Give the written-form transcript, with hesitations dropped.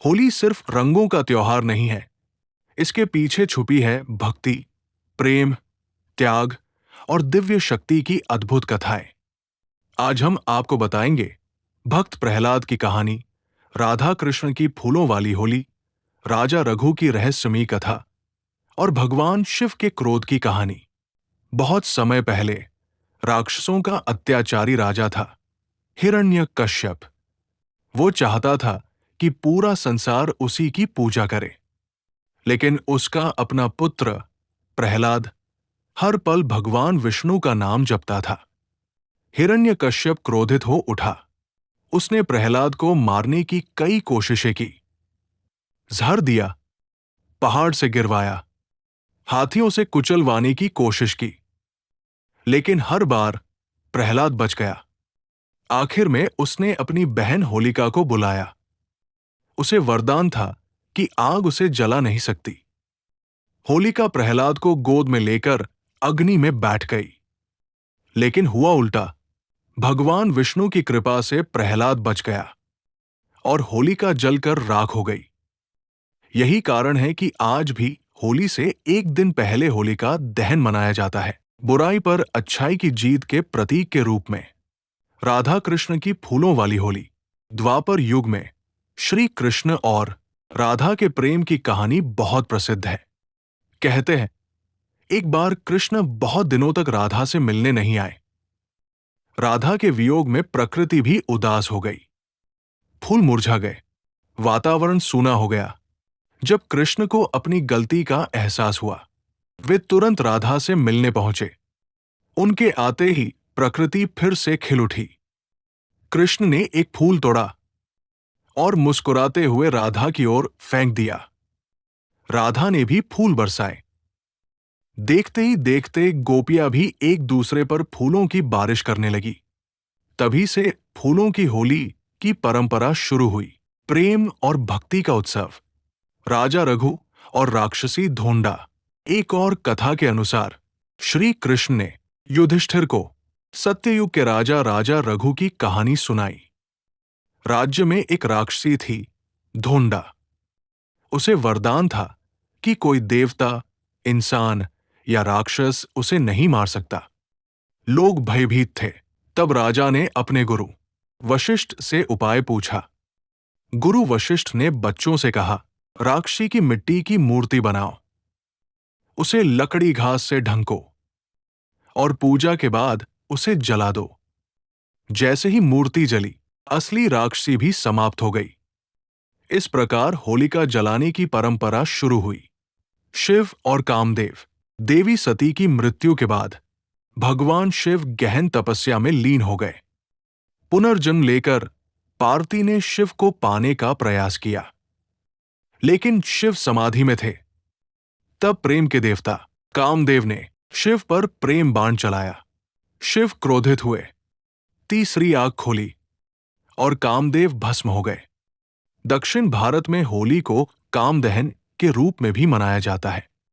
होली सिर्फ रंगों का त्योहार नहीं है। इसके पीछे छुपी है भक्ति, प्रेम, त्याग और दिव्य शक्ति की अद्भुत कथाएं। आज हम आपको बताएंगे भक्त प्रहलाद की कहानी, राधा कृष्ण की फूलों वाली होली, राजा रघु की रहस्यमयी कथा और भगवान शिव के क्रोध की कहानी। बहुत समय पहले राक्षसों का अत्याचारी राजा था हिरण्यकश्यप। वो चाहता था कि पूरा संसार उसी की पूजा करे, लेकिन उसका अपना पुत्र प्रहलाद हर पल भगवान विष्णु का नाम जपता था। हिरण्यकश्यप क्रोधित हो उठा। उसने प्रहलाद को मारने की कई कोशिशें की। जहर दिया, पहाड़ से गिरवाया, हाथियों से कुचलवाने की कोशिश की, लेकिन हर बार प्रहलाद बच गया। आखिर में उसने अपनी बहन होलिका को बुलाया। उसे वरदान था कि आग उसे जला नहीं सकती। होलिका प्रहलाद को गोद में लेकर अग्नि में बैठ गई। लेकिन हुआ उल्टा। भगवान विष्णु की कृपा से प्रहलाद बच गया और होलिका जलकर राख हो गई। यही कारण है कि आज भी होली से एक दिन पहले होलिका दहन मनाया जाता है, बुराई पर अच्छाई की जीत के प्रतीक के रूप में। राधा कृष्ण की फूलों वाली होली। द्वापर युग में श्री कृष्ण और राधा के प्रेम की कहानी बहुत प्रसिद्ध है। कहते हैं एक बार कृष्ण बहुत दिनों तक राधा से मिलने नहीं आए। राधा के वियोग में प्रकृति भी उदास हो गई। फूल मुरझा गए, वातावरण सूना हो गया। जब कृष्ण को अपनी गलती का एहसास हुआ, वे तुरंत राधा से मिलने पहुंचे। उनके आते ही प्रकृति फिर से खिल उठी। कृष्ण ने एक फूल तोड़ा और मुस्कुराते हुए राधा की ओर फेंक दिया। राधा ने भी फूल बरसाए। देखते ही देखते गोपियां भी एक दूसरे पर फूलों की बारिश करने लगी। तभी से फूलों की होली की परंपरा शुरू हुई। प्रेम और भक्ति का उत्सव। राजा रघु और राक्षसी धोंडा। एक और कथा के अनुसार श्री कृष्ण ने युधिष्ठिर को सत्ययुग के राजा रघु की कहानी सुनाई। राज्य में एक राक्षसी थी, धोंडा। उसे वरदान था कि कोई देवता, इंसान या राक्षस उसे नहीं मार सकता। लोग भयभीत थे। तब राजा ने अपने गुरु वशिष्ठ से उपाय पूछा। गुरु वशिष्ठ ने बच्चों से कहा, राक्षसी की मिट्टी की मूर्ति बनाओ, उसे लकड़ी घास से ढंको और पूजा के बाद उसे जला दो। जैसे ही मूर्ति जली, असली राक्षसी भी समाप्त हो गई। इस प्रकार होलिका जलाने की परंपरा शुरू हुई। शिव और कामदेव। देवी सती की मृत्यु के बाद भगवान शिव गहन तपस्या में लीन हो गए। पुनर्जन्म लेकर पार्वती ने शिव को पाने का प्रयास किया, लेकिन शिव समाधि में थे। तब प्रेम के देवता कामदेव ने शिव पर प्रेम बाण चलाया। शिव क्रोधित हुए, तीसरी आग खोली और कामदेव भस्म हो गए। दक्षिण भारत में होली को कामदहन के रूप में भी मनाया जाता है।